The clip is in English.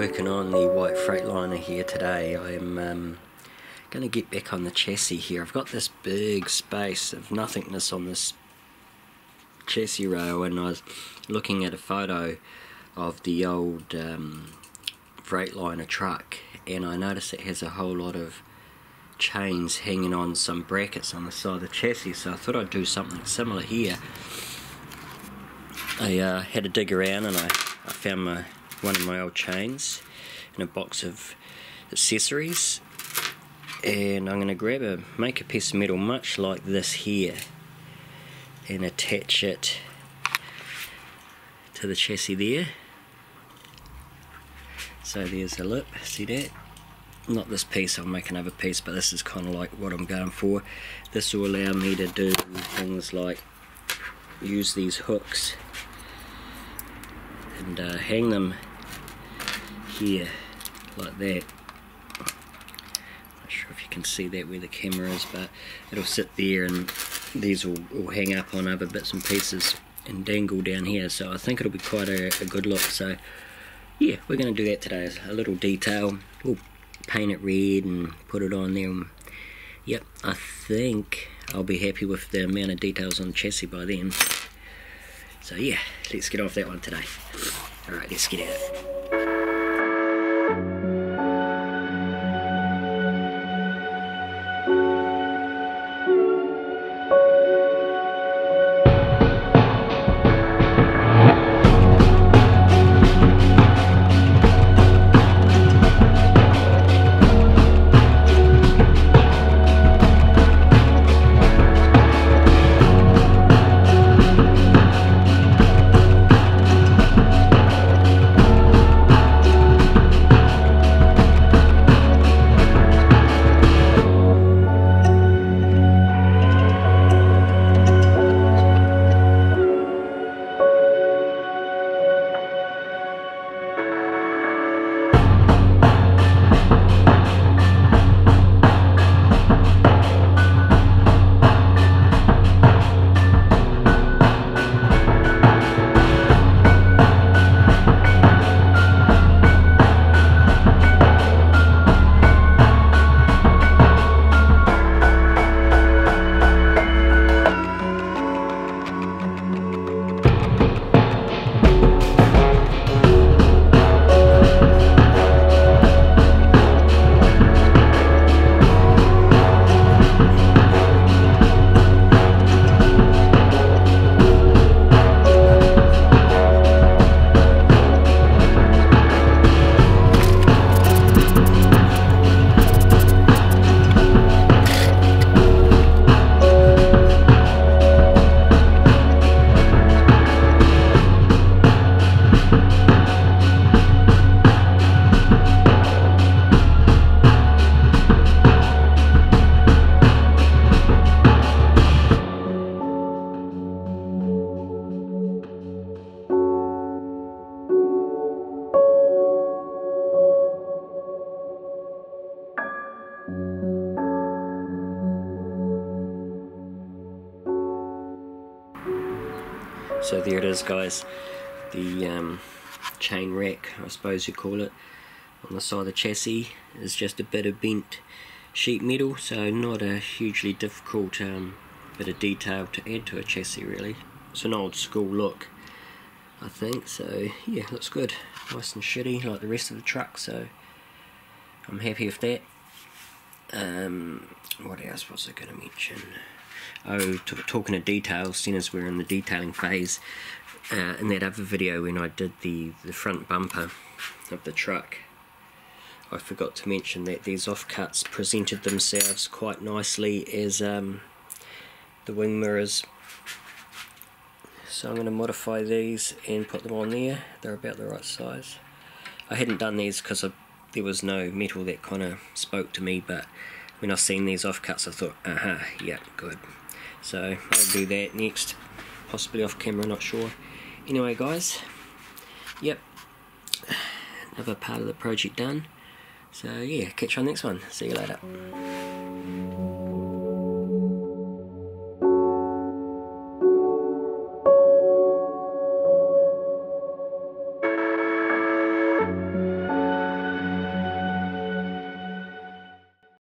working on the White Freightliner here today. I'm going to get back on the chassis here. I've got this big space of nothingness on this chassis rail, and I was looking at a photo of the old Freightliner truck, and I noticed it has a whole lot of chains hanging on some brackets on the side of the chassis, so I thought I'd do something similar here. I had a dig around and I found one of my old chains in a box of accessories, and I'm going to make a piece of metal much like this here and attach it to the chassis there. So there's a lip, see that? Not this piece, I'll make another piece, but this is kind of like what I'm going for. This will allow me to do things like use these hooks and hang them here like that. Not sure if you can see that where the camera is, but it'll sit there and these will hang up on other bits and pieces and dangle down here, so I think it'll be quite a good look. So yeah, we're going to do that today. A little detail. We'll paint it red and put it on there. Yep, I think I'll be happy with the amount of details on the chassis by then. So yeah, let's get off that one today. Alright, let's get at it. So there it is, guys, the chain rack, I suppose you call it, on the side of the chassis is just a bit of bent sheet metal, so not a hugely difficult bit of detail to add to a chassis really. It's an old school look, I think, so yeah, looks good, nice and shitty like the rest of the truck, so I'm happy with that. What else was I going to mention? Oh, talking of details, seeing as we're in the detailing phase, in that other video when I did the front bumper of the truck, I forgot to mention that these offcuts presented themselves quite nicely as the wing mirrors. So I'm going to modify these and put them on there. They're about the right size. I hadn't done these because there was no metal that kind of spoke to me, but when I seen these offcuts I thought, aha, yeah, good. So I'll do that next, possibly off camera, not sure. Anyway guys, yep, another part of the project done. So yeah, catch you on the next one. See you later.